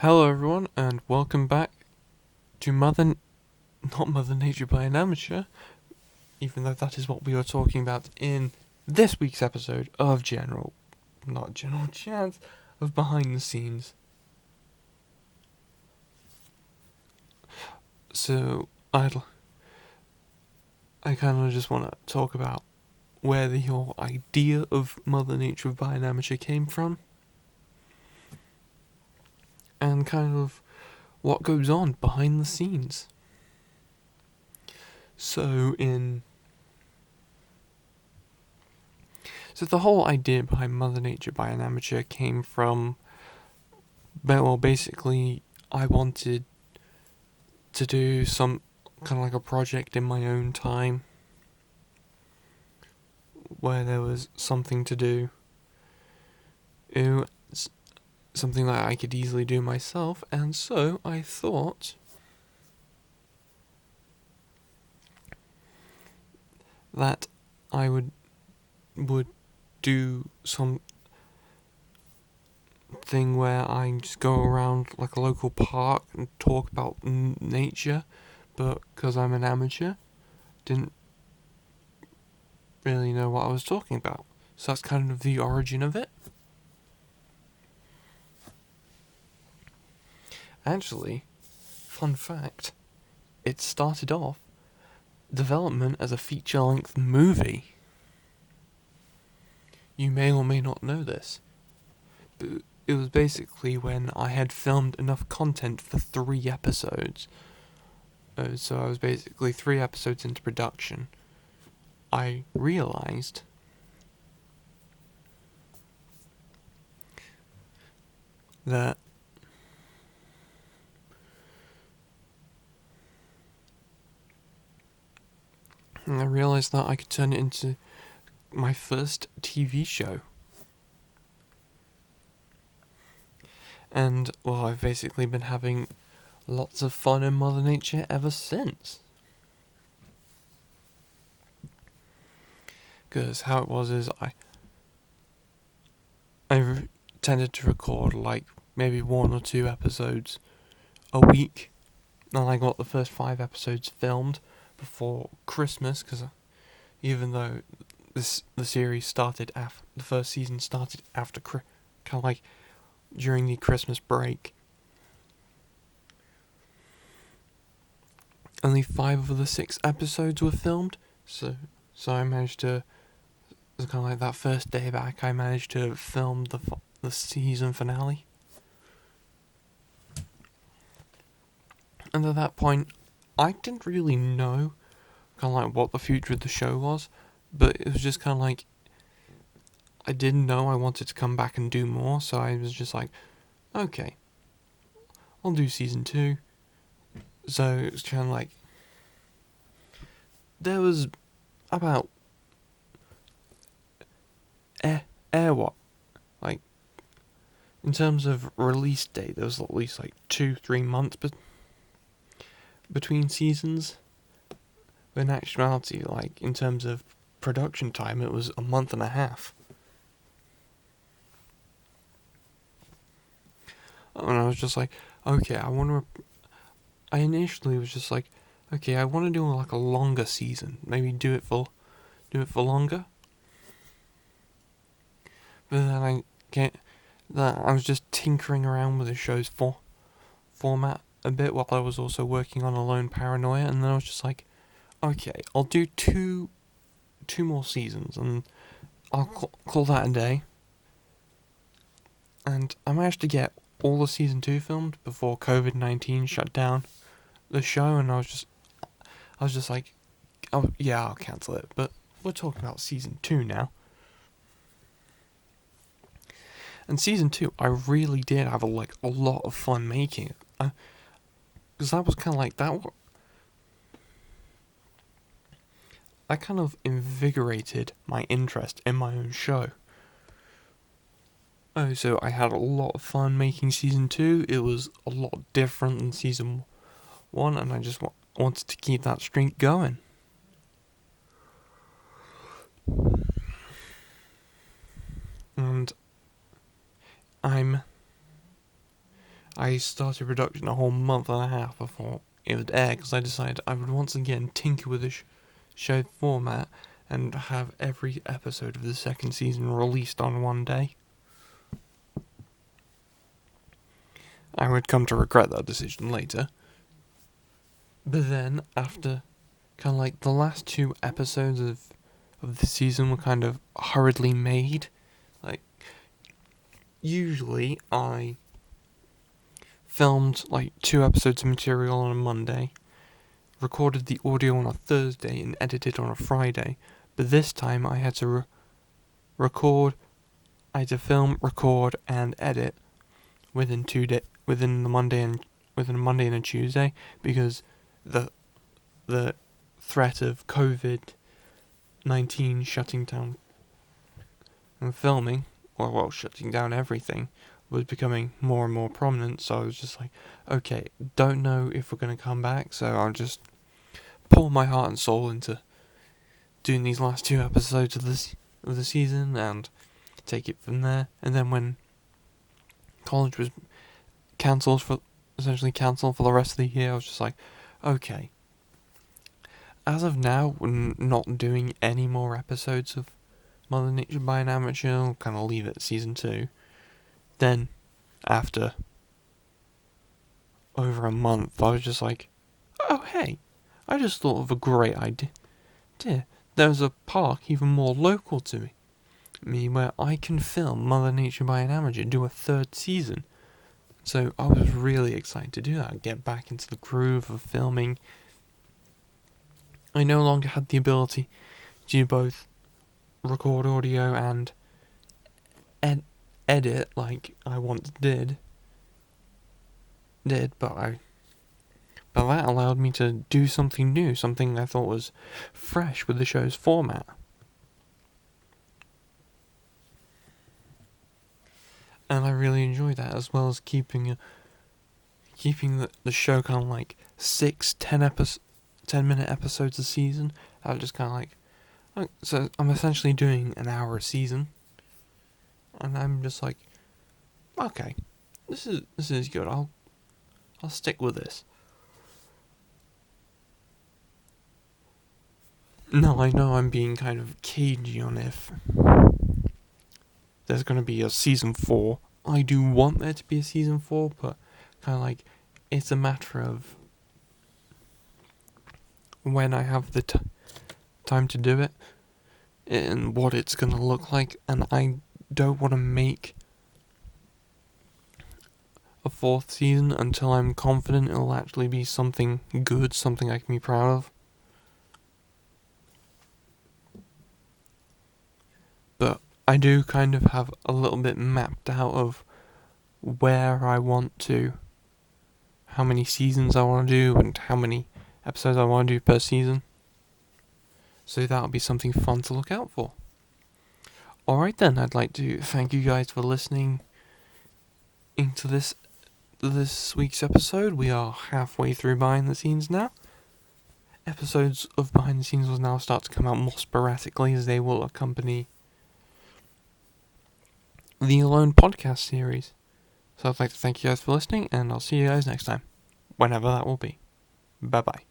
Hello everyone and welcome back to not Mother Nature by an Amateur, even though that is what we were talking about in this week's episode of not General Chance, of Behind the Scenes. So, I kind of just want to talk about where the whole idea of Mother Nature by an Amateur came from, and kind of what goes on behind the scenes. So the whole idea behind Mother Nature by an Amateur came from, well, basically, I wanted to do some kind of like a project in my own time where there was something to do. Something that I could easily do myself, and so I thought that I would do some thing where I just go around like a local park and talk about nature, but because I'm an amateur, didn't really know what I was talking about. So that's kind of the origin of it. Actually, fun fact, it started off development as a feature-length movie. You may or may not know this, but it was basically when I had filmed enough content for 3 episodes. So I was basically 3 episodes into production. I realized that I could turn it into my first TV show. And, well, I've basically been having lots of fun in Mother Nature ever since. Because how it was is I tended to record like maybe 1 or 2 episodes a week, and I got the first 5 episodes filmed before Christmas, because even though the series started the first season started after kind of like during the Christmas break, only 5 of the 6 episodes were filmed. So I managed to, kind of like that first day back, I managed to film the season finale. And at that point, I didn't really know kind of like what the future of the show was, but it was just kind of like, I didn't know I wanted to come back and do more, so I was just like, okay, I'll do season 2. So it was kind of like, there was about what, like, in terms of release date, there was at least like 2-3 months between seasons. But in actuality, like, in terms of production time, it was a month and a half. And I was just like, okay, I initially was just like, okay, I want to do like a longer season. Maybe do it for longer. But then I was just tinkering around with the show's format a bit while I was also working on Alone Paranoia, and then I was just like, okay, I'll do two more seasons, and I'll call that a day. And I managed to get all the season 2 filmed before COVID-19 shut down the show, and I was just like, oh yeah, I'll cancel it. But we're talking about season 2 now. And season 2, I really did have a lot of fun making it. Because that was kind of like that kind of invigorated my interest in my own show. Oh, so I had a lot of fun making season 2. It was a lot different than season 1, and I just wanted to keep that streak going. And I started production a whole month and a half before it would air because I decided I would once again tinker with the show format and have every episode of the second season released on one day. I would come to regret that decision later. But then, after kind of like the last 2 episodes of the season were kind of hurriedly made, like, usually I filmed like 2 episodes of material on a Monday, recorded the audio on a Thursday and edited on a Friday, but this time I had to I had to film, record and edit within within a Monday and a Tuesday, because the threat of COVID-19 shutting down and filming, or shutting down everything, was becoming more and more prominent. So I was just like, okay, don't know if we're going to come back, so I'll just pour my heart and soul into doing these last 2 episodes of the season and take it from there. And then when college was essentially cancelled for the rest of the year, I was just like, okay, as of now, we're not doing any more episodes of Mother Nature by an Amateur. I'll kind of leave it at season 2. Then, after over a month, I was just like, oh hey, I just thought of a great idea. There's a park even more local to me where I can film Mother Nature by an Amateur and do a 3rd season. So I was really excited to do that, get back into the groove of filming. I no longer had the ability to both record audio and edit like I once did, but that allowed me to do something new, something I thought was fresh with the show's format. And I really enjoyed that, as well as keeping the show kind of like 10-minute episodes a season. I was just kind of like, so I'm essentially doing an hour a season, and I'm just like, okay, this is good. I'll stick with this. No, I know I'm being kind of cagey on if there's going to be a season 4. I do want there to be a season 4, but kind of like, it's a matter of when I have the time to do it and what it's going to look like, and I don't want to make a 4th season until I'm confident it'll actually be something good, something I can be proud of. But I do kind of have a little bit mapped out of where I want to, how many seasons I want to do, and how many episodes I want to do per season. So that'll be something fun to look out for. Alright then, I'd like to thank you guys for listening into this week's episode. We are halfway through Behind the Scenes now. Episodes of Behind the Scenes will now start to come out more sporadically, as they will accompany the Alone podcast series. So I'd like to thank you guys for listening, and I'll see you guys next time, whenever that will be. Bye bye.